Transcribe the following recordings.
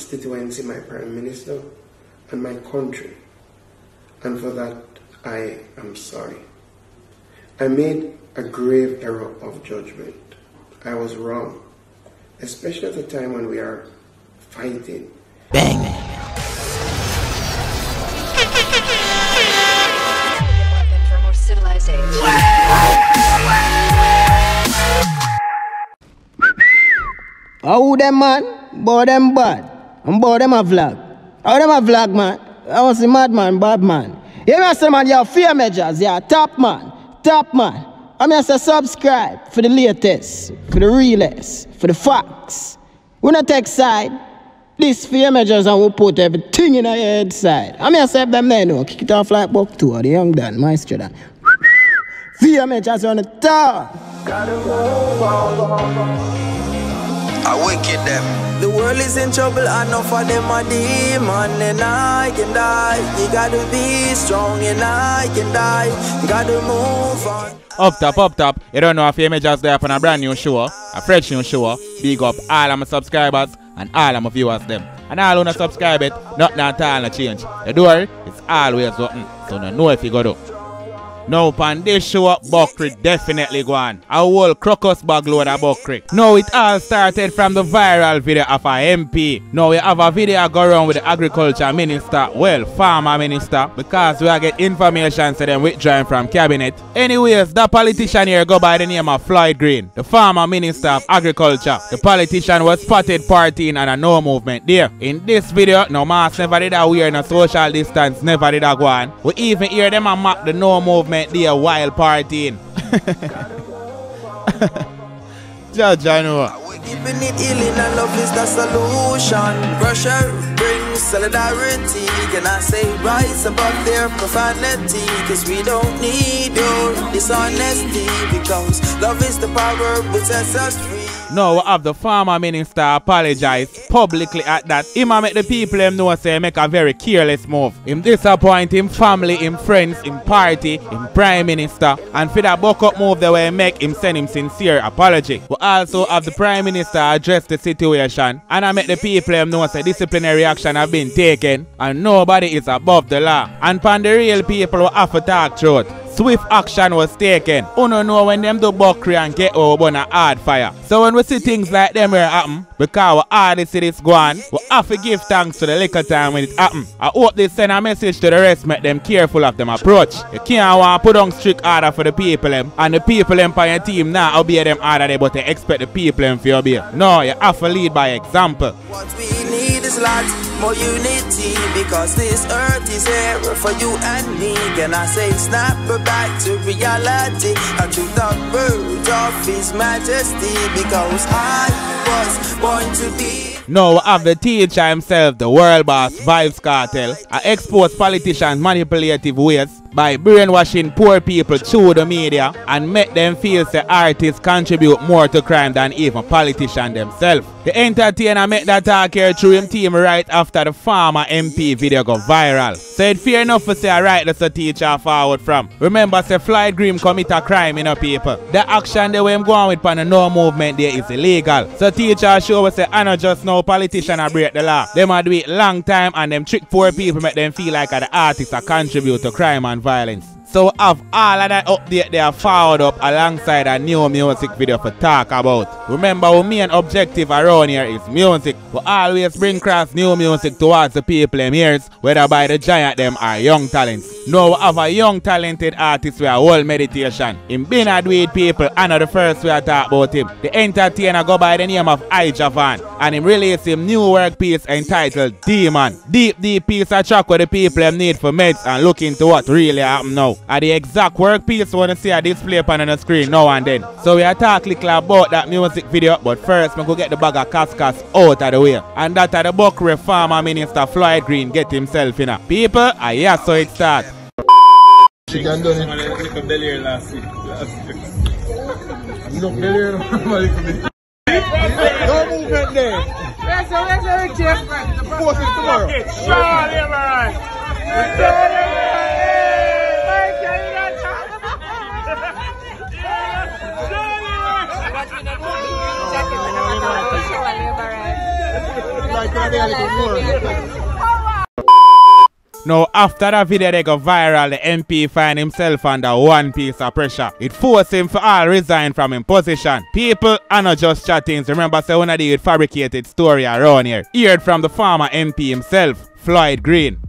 constituency, my Prime Minister, and my country. And for that, I am sorry. I made a grave error of judgment. I was wrong, especially at a time when we are fighting. Bang! How them man? Boy them bad. And boy them a vlog. How them a vlog man? I was a madman, bad man. You know say man, you're FameEdjahz, you're top man. Top man. I mean I say subscribe for the latest, for the realest, for the facts. We not take side. This FameEdjahz and we put everything in our head side. I mean I say them there no, kick it off like Buck 2 the young Dan, Maestro Dan. FameEdjahz on the top. I wicked them. The world is in trouble, enough of them a demon, and I can die. You gotta be strong, and I can die. You gotta move on. Up top. You don't know if FameEdjahz there on a brand new show, a fresh new show. Big up all of my subscribers and all of my viewers them. And all who not subscribe it, nothing at all no change. The door is always open, so no know if you go do. Now, upon this show, Buckry definitely go on. A whole crocus bag load of Buckry. Now, it all started from the viral video of a MP. Now, we have a video go around with the agriculture minister, well, farmer minister, because we are get information to them withdrawing from cabinet. Anyways, the politician here go by the name of Floyd Green, the farmer minister of agriculture. The politician was spotted partying and a no movement there. In this video, no mask never did a wear, no social distance never did a go on. We even hear them and map the no movement there while partying. Judge, I know. Keeping it healing and love is the solution. Pressure brings solidarity. Can I say rise above their profanity? Cause we don't need your dishonesty. Because love is the power which sets us free. Now we have the farmer minister apologize publicly at that. Him make the people them know say make a very careless move. Him disappoint him family, him friends, him party, him prime minister. And for that buck up move they will make him send him sincere apology. We also have the prime minister address the situation. And I make the people them know say disciplinary action have been taken. And nobody is above the law. And pan the real people will have to talk truth. Swift action was taken. You don't know when them do Buckry and get over on a hard fire. So when we see things like them here happen, because we hardly see this go on, we have to give thanks to the little time when it happen. I hope they send a message to the rest, make them careful of them approach. You can't want to put on strict order for the people them, and the people them on your team now obey them order there, but they expect the people them to obey. No, you have to lead by example. What we need is lots more unity, because this earth is here for you and me. Can I say snap back to reality, and to the bird of His Majesty, because I was born to be. Now we have the teacher himself, the world boss Vybz Kartel, expose politicians' manipulative ways by brainwashing poor people through the media and make them feel that artists contribute more to crime than even politicians themselves. The entertainer make that talk here through him team right after the farmer MP video go viral. So it's fair enough to say right that's a teacher forward from. Remember say Floyd Green commit a crime in people. The action they were go on with on the no movement there is illegal. So teacher show us say I know just now politicians are break the law. Them a do it long time and them trick poor people make them feel like the artists are contribute to crime and violence. So have all of that update there forward up alongside a new music video for talk about. Remember our main objective around here is music. We always bring across new music towards the people in ears, whether by the giant them or young talents. Now we have a young talented artist with a whole meditation. Him been a do with people and the first we talk about him. The entertainer go by the name of IJahvan and him release him new work piece entitled DEM0N. Deep piece of track where the people them need for meds and look into what really happen now. And the exact work piece we want to see a display on the screen now and then. So we are talking about that music video, but first we go get the bag of cascas out of the way. And that the Buckry farmer minister Floyd Green get himself in. People, yeah, so it starts. She can do it. Look there last week. Look there. No movement there. Where's the Ricky? Post it tomorrow. Surely, man. Now, after that video they go viral, the MP find himself under one piece of pressure. It forced him for all resign from his position. People are not just chattings. Remember, say when I did fabricated story around here. Heard from the former MP himself, Floyd Green.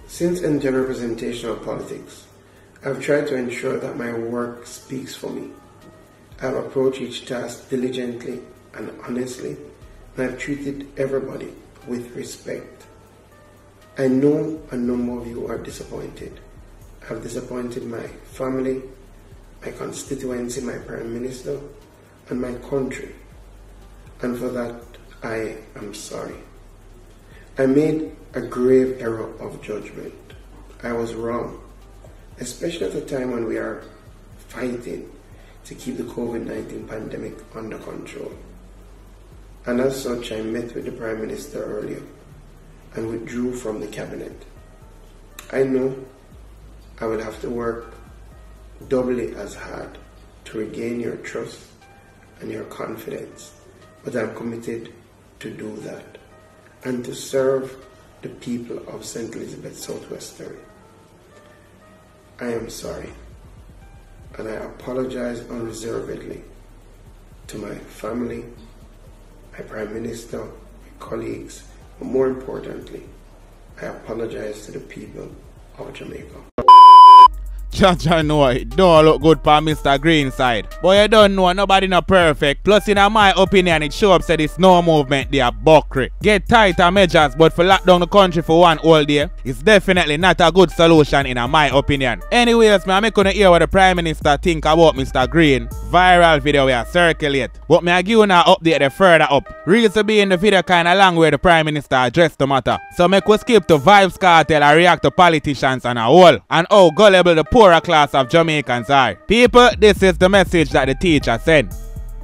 Since entering representational politics, I've tried to ensure that my work speaks for me. I've approached each task diligently and honestly, and I've treated everybody with respect. I know a number of you are disappointed. I've disappointed my family, my constituency, my Prime Minister, and my country. And for that, I am sorry. I made a grave error of judgment. I was wrong, especially at a time when we are fighting to keep the COVID-19 pandemic under control. And as such, I met with the Prime Minister earlier and withdrew from the cabinet. I know I will have to work doubly as hard to regain your trust and your confidence, but I'm committed to do that and to serve the people of St. Elizabeth Southwestern. I am sorry, and I apologize unreservedly to my family, my Prime Minister, my colleagues, but more importantly, I apologize to the people of Jamaica. Judge, know it don't look good for Mr. Green side. But you don't know, nobody not perfect. Plus, in my opinion, it shows up that it's no movement, they are buckery. Get tighter measures, but for lock down the country for one whole day, it's definitely not a good solution in my opinion. Anyways, I'm gonna hear what the Prime Minister think about Mr. Green. Viral video we are circulate. But I give you an update the further up. Reason being the video kinda long where the Prime Minister addressed the matter. So make we skip to Vybz Kartel and react to politicians and a whole. And how gullible the poorer class of Jamaicans are. People, this is the message that the teacher sent.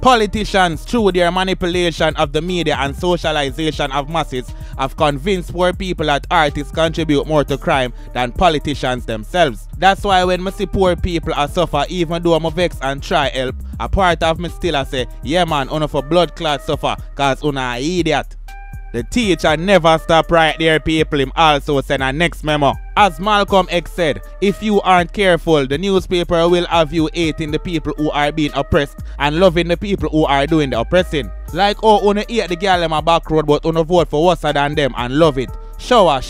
Politicians, through their manipulation of the media and socialization of masses, have convinced poor people that artists contribute more to crime than politicians themselves. That's why when I see poor people are suffer, even though I'm vex and try help, a part of me still I say, yeah man, una for blood clot suffer, cause una a idiot. The teacher never stop right there, people. Him also send a next memo. As Malcolm X said, if you aren't careful, the newspaper will have you hating the people who are being oppressed and loving the people who are doing the oppressing. Like how una hate the girl in my back road, but una vote for worse than them and love it. Shower,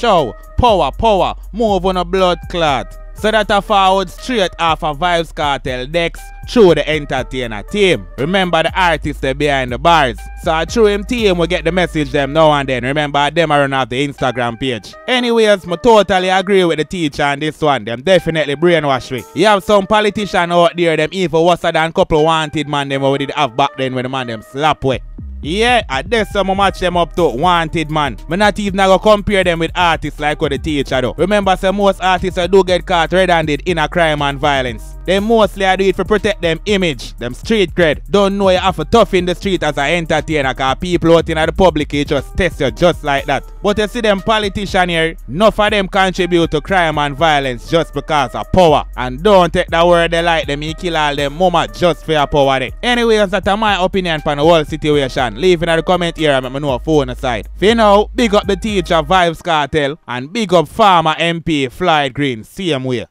power, move on a blood clot. So that I forward straight off of Vybz Kartel decks through the entertainer team. Remember the artists that behind the bars. So through him team we get the message them now and then. Remember them are run off the Instagram page. Anyways, I totally agree with the teacher on this one. Them definitely brainwash me. You have some politician out there them even worse than couple wanted man them we did have back then when the man them slap way. Yeah, I guess some match them up to wanted man. Me not even gonna compare them with artists like what the teacher do. Remember say most artists do get caught red-handed in a crime and violence. They mostly do it for protect them image, them street cred. Don't know you have to tough in the street as an entertainer cause people out in the public just test you just like that. But you see them politicians here, enough of them contribute to crime and violence just because of power. And don't take the word they like them, you kill all them mama just for your power there. Anyways, that's my opinion on the whole situation. Leave in the comment here and let me know phone aside. For now, big up the teacher Vybz Kartel and big up farmer MP Floyd Green. Same way.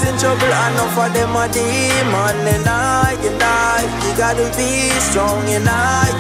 In trouble, enough of them a demon. And I, you gotta be strong. And I,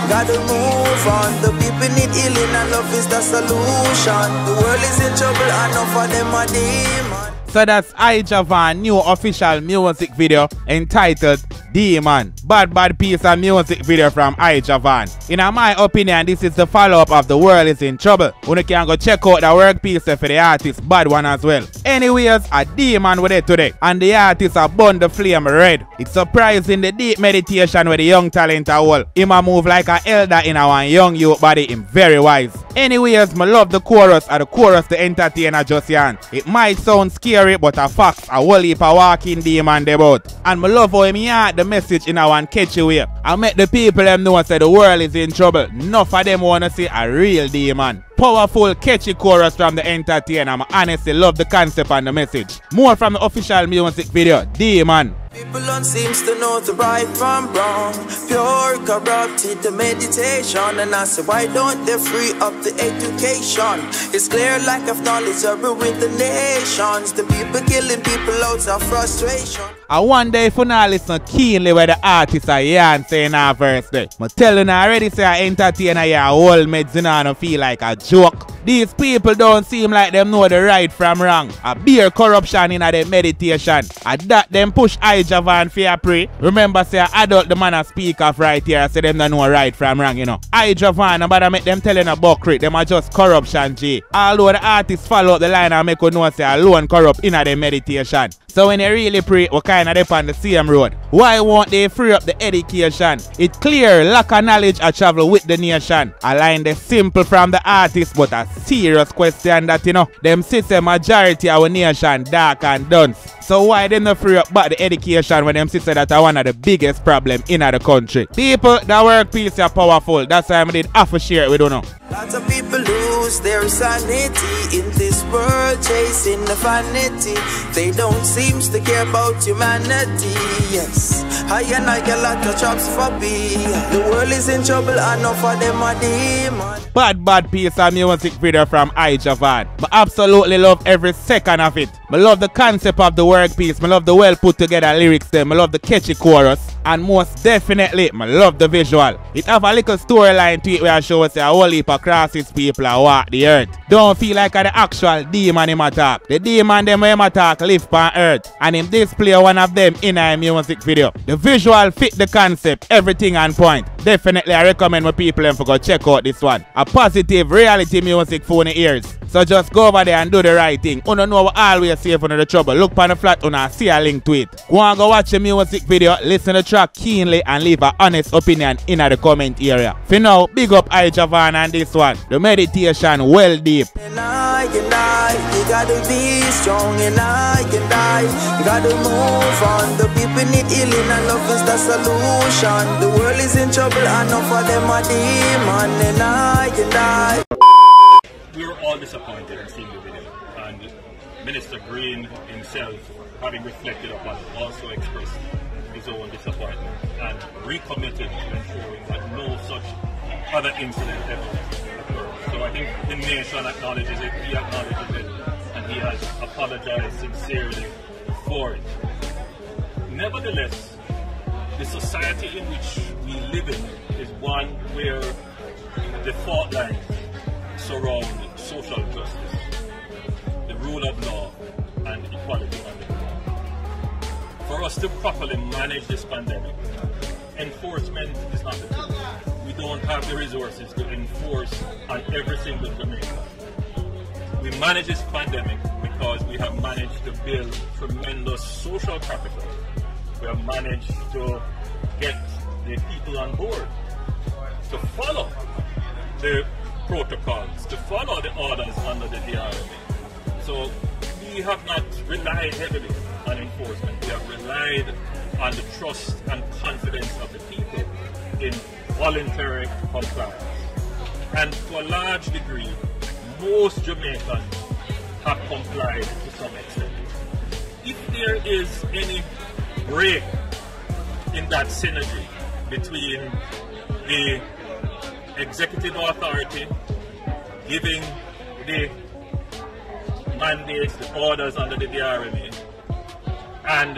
gotta move on. The people need healing and love is the solution. The world is in trouble, enough of them a demon. So that's IJahvan new official music video entitled DEM0N. Bad piece of music video from IJahvan. In my opinion, this is the follow-up of The World is in Trouble. You can go check out the work piece for the artist, bad one as well. Anyways, a DEM0N with it today, and the artist are burn the flame red. It's surprising the deep meditation with the young talent are all. Him a move like an elder in our young youth body, him very wise. Anyways, I love the chorus, and the chorus the entertainer just yan. It might sound scary, but a fact, a whole heap of walking demon about. And I love how him hear the message in a one catchy way. I make the people them know say the world is in trouble. Enough of them wanna see a real demon. Powerful, catchy chorus from the entertainer. I honestly love the concept and the message. More from the official music video, DEM0N. People don't seem to know the right from wrong. Pure corrupted the meditation. And I say, why don't they free up the education? It's clear lack of knowledge will ruin the nations. The people killing people out of frustration. I wonder if you not listen keenly where the artists are yarn saying our verse there. But telling you already say I entertain your whole medicine and I feel like a joke. These people don't seem like them know the right from wrong. A beer corruption in their meditation. And that them push IJahvan for your pray. Remember say adult the man a speak of right here say them don't know right from wrong, you know. IJahvan nobody make them telling a buckrit, them are just corruption G. Although the artists follow up the line and make you know say alone corrupt in their meditation. So when they really pray, we kind of dip on the same road. Why won't they free up the education? It's clear lack of knowledge I travel with the nation. A line the simple from the artist, but a serious question that you know, them system majority of our nation dark and dunce. So why they not free up back the education when them say that are one of the biggest problem in the country? People that work peace are powerful. That's why I did half a share with you know. Lots of people lose their sanity in this world, chasing the vanity. They don't seem to care about humanity. Yes, I and I get a lot of jobs for me. The world is in trouble, enough of them are demon. Bad piece of music video from IJahvan. I absolutely love every second of it. I love the concept of the work piece. I love the well put together lyrics them. I love the catchy chorus. And most definitely, I love the visual. It have a little storyline to it where I show us a whole heap of crosses people and walk the earth. Don't feel like the actual demon him attack. The demon them him attack live on earth. And him display one of them in a music video. The visual fit the concept, everything on point. Definitely I recommend my people them for go check out this one. A positive reality music for the ears. So just go over there and do the right thing. You don't know what always save under the trouble. Look on the flat and see a link to it. Go and go watch the music video, listen to the track keenly and leave an honest opinion in the comment area. For now, big up IJahvan and this one. The meditation well deep. You gotta be strong and you gotta move on. The people need healing and love is the solution. The world is in trouble, enough of them are demon and I. We were all disappointed in seeing the video, and Minister Green himself, having reflected upon it, also expressed his own disappointment and recommitted to ensuring that no such other incident ever occurs. So I think the nation acknowledges it, he acknowledges it, and he has apologized sincerely for it. Nevertheless, the society in which we live in is one where the fault lines surround social justice, the rule of law, and equality under the law. For us to properly manage this pandemic, enforcement is not the tool. We don't have the resources to enforce on every single Jamaican. We manage this pandemic because we have managed to build tremendous social capital. We have managed to get the people on board to follow the protocols, to follow the orders under the DRMA. So we have not relied heavily on enforcement. We have relied on the trust and confidence of the people in voluntary compliance. And to a large degree, most Jamaicans have complied to some extent. If there is any break in that synergy between the executive authority giving the mandates, the orders under the DRMA, and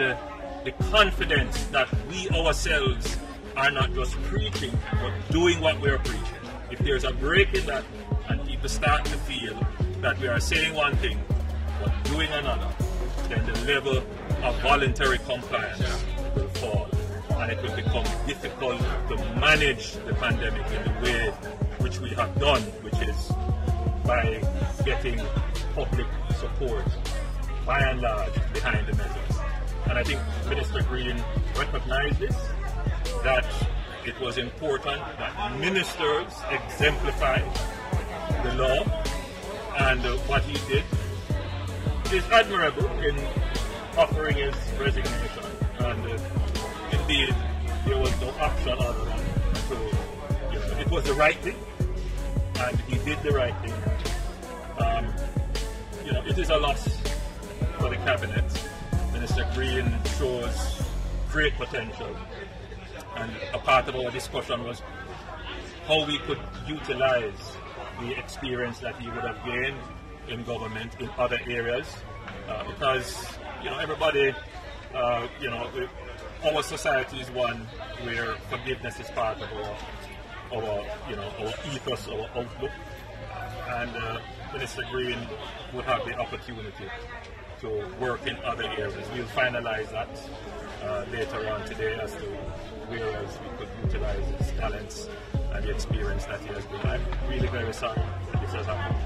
the confidence that we ourselves are not just preaching, but doing what we are preaching. If there's a break in that, and people start to feel that we are saying one thing, but doing another, then the level of voluntary compliance will fall. And it will become difficult to manage the pandemic in the way which we have done, which is by getting public support, by and large, behind the measures. And I think Minister Green recognized this, that it was important that ministers exemplify the law, and what he did is admirable in offering his resignation. And indeed, there was no option other than to, it was the right thing, and he did the right thing. It is a loss for the cabinet. Minister Green shows great potential. And a part of our discussion was how we could utilize the experience that he would have gained in government in other areas, because everybody, our society is one where forgiveness is part of our ethos, our outlook, and Minister Green would have the opportunity to work in other areas. We'll finalize that later on today as to where else we could utilize his talents and the experience that he has been. I'm really very sorry that this has happened.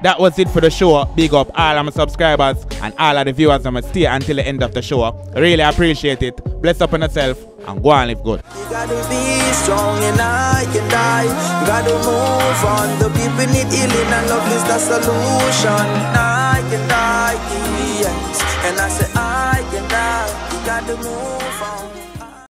That was it for the show. Big up all of my subscribers and all of the viewers that stay until the end of the show. Really appreciate it. Bless up on yourself and go and live good. You gotta be strong and I can die. You gotta move on. The people need healing and love is the solution. I can die, yes. And I say I can die. You gotta move